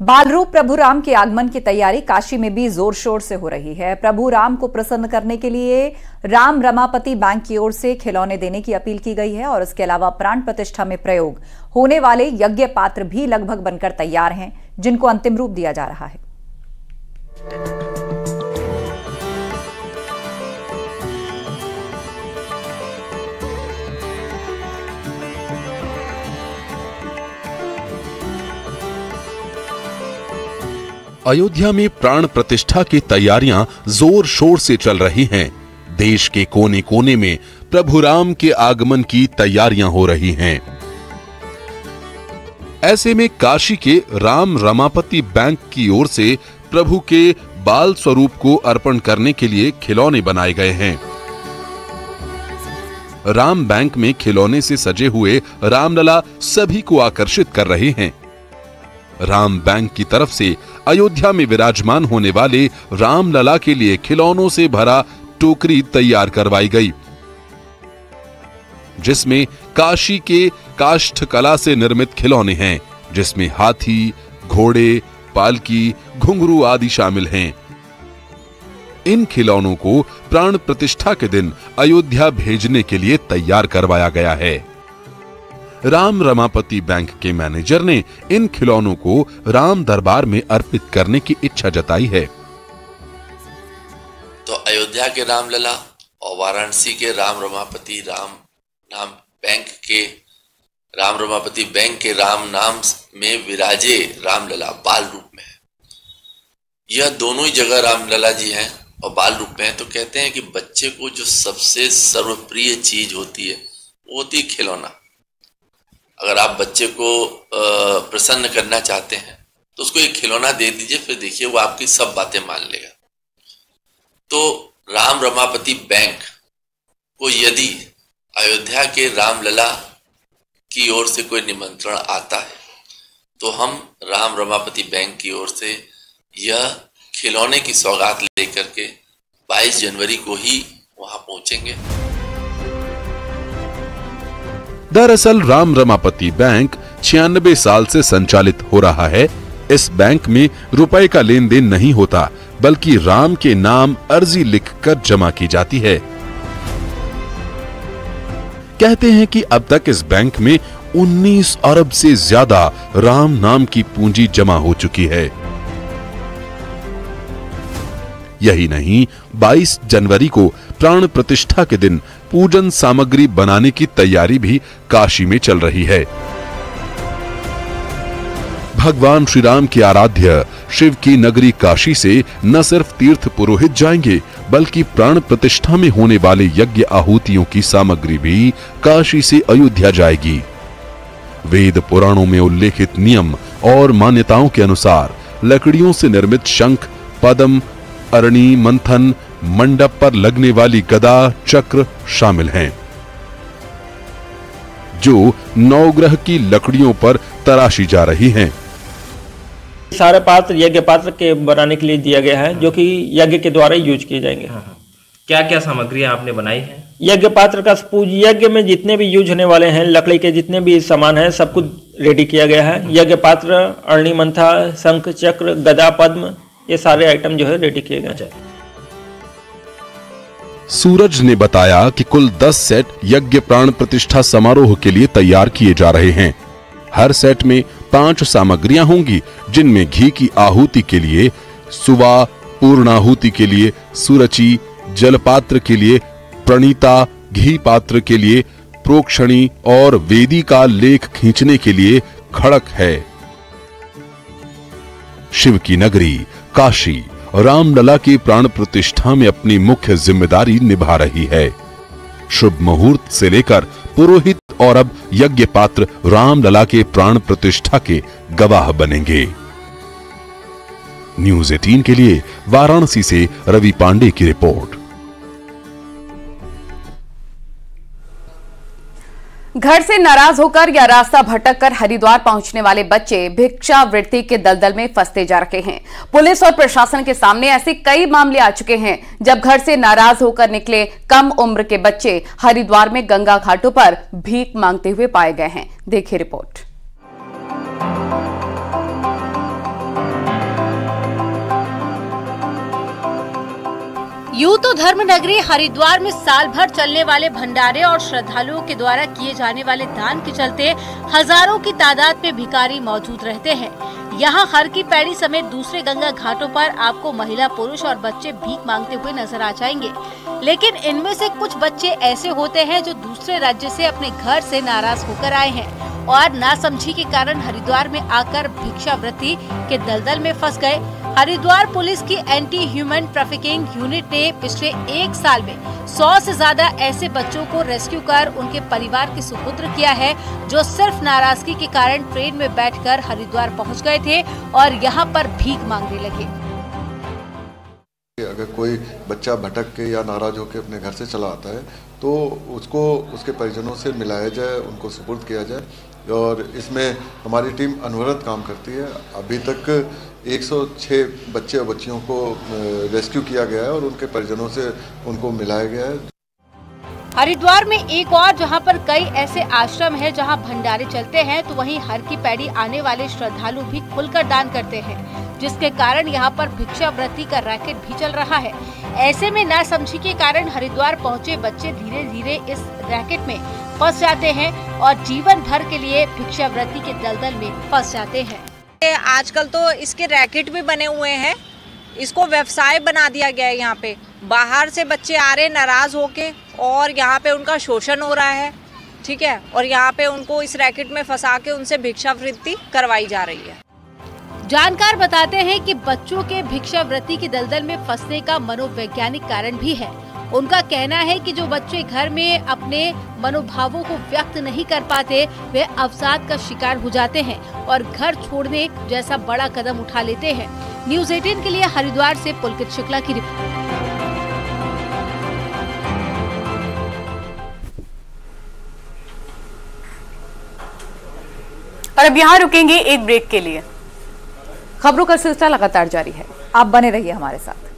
बालरूप प्रभु राम के आगमन की तैयारी काशी में भी जोर शोर से हो रही है। प्रभु राम को प्रसन्न करने के लिए राम रमापति बैंक की ओर से खिलौने देने की अपील की गई है और इसके अलावा प्राण प्रतिष्ठा में प्रयोग होने वाले यज्ञ पात्र भी लगभग बनकर तैयार हैं, जिनको अंतिम रूप दिया जा रहा है। अयोध्या में प्राण प्रतिष्ठा की तैयारियां जोर शोर से चल रही हैं। देश के कोने कोने में प्रभु राम के आगमन की तैयारियां हो रही हैं। ऐसे में काशी के राम रमापति बैंक की ओर से प्रभु के बाल स्वरूप को अर्पण करने के लिए खिलौने बनाए गए हैं। राम बैंक में खिलौने से सजे हुए रामलला सभी को आकर्षित कर रहे हैं। राम बैंक की तरफ से अयोध्या में विराजमान होने वाले रामलला के लिए खिलौनों से भरा टोकरी तैयार करवाई गई, जिसमें काशी के काष्ठकला से निर्मित खिलौने हैं, जिसमें हाथी, घोड़े, पालकी, घुंघरू आदि शामिल हैं। इन खिलौनों को प्राण प्रतिष्ठा के दिन अयोध्या भेजने के लिए तैयार करवाया गया है। राम रमापति बैंक के मैनेजर ने इन खिलौनों को राम दरबार में अर्पित करने की इच्छा जताई है। तो अयोध्या के रामलला और वाराणसी के राम रमापति बैंक के राम नाम में विराजे रामलला बाल रूप में है। यह दोनों ही जगह रामलला जी हैं और बाल रूप में है। तो कहते हैं कि बच्चे को जो सबसे सर्वप्रिय चीज होती है वो होती है खिलौना। अगर आप बच्चे को प्रसन्न करना चाहते हैं तो उसको एक खिलौना दे दीजिए, फिर देखिए वो आपकी सब बातें मान लेगा। तो राम रमापति बैंक को यदि अयोध्या के रामलला की ओर से कोई निमंत्रण आता है तो हम राम रमापति बैंक की ओर से यह खिलौने की सौगात लेकर के 22 जनवरी को ही वहां पहुंचेंगे। दरअसल राम रमापति बैंक 96 साल से संचालित हो रहा है। इस बैंक में रुपए का लेन देन नहीं होता, बल्कि राम के नाम अर्जी लिखकर जमा की जाती है। कहते हैं कि अब तक इस बैंक में 19 अरब से ज्यादा राम नाम की पूंजी जमा हो चुकी है। यही नहीं, 22 जनवरी को प्राण प्रतिष्ठा के दिन पूजन सामग्री बनाने की तैयारी भी काशी में चल रही है। भगवान श्री राम के आराध्य शिव की नगरी काशी से न सिर्फ तीर्थ पुरोहित जाएंगे, बल्कि प्राण प्रतिष्ठा में होने वाले यज्ञ आहुतियों की सामग्री भी काशी से अयोध्या जाएगी। वेद पुराणों में उल्लेखित नियम और मान्यताओं के अनुसार लकड़ियों से निर्मित शंख, पद्म, अरणी, मंथन, मंडप पर लगने वाली गदा, चक्र शामिल हैं, जो नवग्रह की लकड़ियों पर तराशी जा रही हैं। सारे पात्र यज्ञ पात्र के बनाने के लिए दिया गया है, जो कि यज्ञ के द्वारा यूज किए जाएंगे। क्या क्या सामग्री आपने बनाई है? यज्ञ पात्र का यज्ञ में जितने भी यूज होने वाले हैं, लकड़ी के जितने भी सामान हैं, सब कुछ रेडी किया गया है। यज्ञ पात्र, अरणी, मंथा, शंख, चक्र, गदा, पद्म, ये सारे आइटम जो है रेडी किए गए। सूरज ने बताया कि कुल 10 सेट यज्ञ प्राण प्रतिष्ठा समारोह के लिए तैयार किए जा रहे हैं। हर सेट में 5 सामग्रियां होंगी, जिनमें घी की आहुति के लिए सुवा, पूर्णाहुति के लिए सुरचि, जलपात्र के लिए प्रणीता, घी पात्र के लिए प्रोक्षणी और वेदी का लेख खींचने के लिए खड़क है। शिव की नगरी काशी रामलला की प्राण प्रतिष्ठा में अपनी मुख्य जिम्मेदारी निभा रही है। शुभ मुहूर्त से लेकर पुरोहित और अब यज्ञ पात्र रामलला के प्राण प्रतिष्ठा के गवाह बनेंगे। न्यूज़ 18 के लिए वाराणसी से रवि पांडे की रिपोर्ट। घर से नाराज होकर या रास्ता भटककर हरिद्वार पहुंचने वाले बच्चे भिक्षावृत्ति के दलदल में फंसते जा रहे हैं। पुलिस और प्रशासन के सामने ऐसे कई मामले आ चुके हैं, जब घर से नाराज होकर निकले कम उम्र के बच्चे हरिद्वार में गंगा घाटों पर भीख मांगते हुए पाए गए हैं। देखिए रिपोर्ट। यूं तो धर्म नगरी हरिद्वार में साल भर चलने वाले भंडारे और श्रद्धालुओं के द्वारा किए जाने वाले दान के चलते हजारों की तादाद में भिखारी मौजूद रहते हैं। यहाँ हर की पैड़ी समेत दूसरे गंगा घाटों पर आपको महिला, पुरुष और बच्चे भीख मांगते हुए नजर आ जाएंगे। लेकिन इनमें से कुछ बच्चे ऐसे होते हैं जो दूसरे राज्य से अपने घर से नाराज होकर आए हैं और नासमझी के कारण हरिद्वार में आकर भिक्षावृत्ति के दलदल में फंस गए। हरिद्वार पुलिस की एंटी ह्यूमन ट्रैफिकिंग यूनिट ने पिछले 1 साल में 100 से ज्यादा ऐसे बच्चों को रेस्क्यू कर उनके परिवार के सुपुत्र किया है, जो सिर्फ नाराजगी के कारण ट्रेन में बैठकर हरिद्वार पहुंच गए थे और यहां पर भीख मांगने लगे। अगर कोई बच्चा भटक के या नाराज होकर अपने घर से चला आता है तो उसको उसके परिजनों से मिलाया जाए, उनको सुपुर्द किया जाए। और इसमें हमारी टीम अनवरत काम करती है। अभी तक 106 बच्चे और बच्चियों को रेस्क्यू किया गया है और उनके परिजनों से उनको मिलाया गया है। हरिद्वार में एक और जहां पर कई ऐसे आश्रम हैं जहां भंडारे चलते हैं, तो वहीं हर की पैड़ी आने वाले श्रद्धालु भी खुलकर दान करते हैं, जिसके कारण यहां पर भिक्षावृत्ति का रैकेट भी चल रहा है। ऐसे में नासमझी के कारण हरिद्वार पहुंचे बच्चे धीरे धीरे इस रैकेट में फंस जाते हैं और जीवन भर के लिए भिक्षावृत्ति के दलदल में फंस जाते हैं। आजकल तो इसके रैकेट भी बने हुए हैं, इसको व्यवसाय बना दिया गया है। यहाँ पे बाहर से बच्चे आ रहे नाराज होके और यहाँ पे उनका शोषण हो रहा है, ठीक है, और यहाँ पे उनको इस रैकेट में फंसा के उनसे भिक्षावृत्ति करवाई जा रही है। जानकार बताते हैं कि बच्चों के भिक्षावृत्ति के दलदल में फंसने का मनोवैज्ञानिक कारण भी है। उनका कहना है कि जो बच्चे घर में अपने मनोभावों को व्यक्त नहीं कर पाते, वे अवसाद का शिकार हो जाते हैं और घर छोड़ने जैसा बड़ा कदम उठा लेते हैं। न्यूज़ 18 के लिए हरिद्वार से पुलकित शुक्ला की रिपोर्ट। और अब यहाँ रुकेंगे एक ब्रेक के लिए। खबरों का सिलसिला लगातार जारी है, आप बने रहिए हमारे साथ।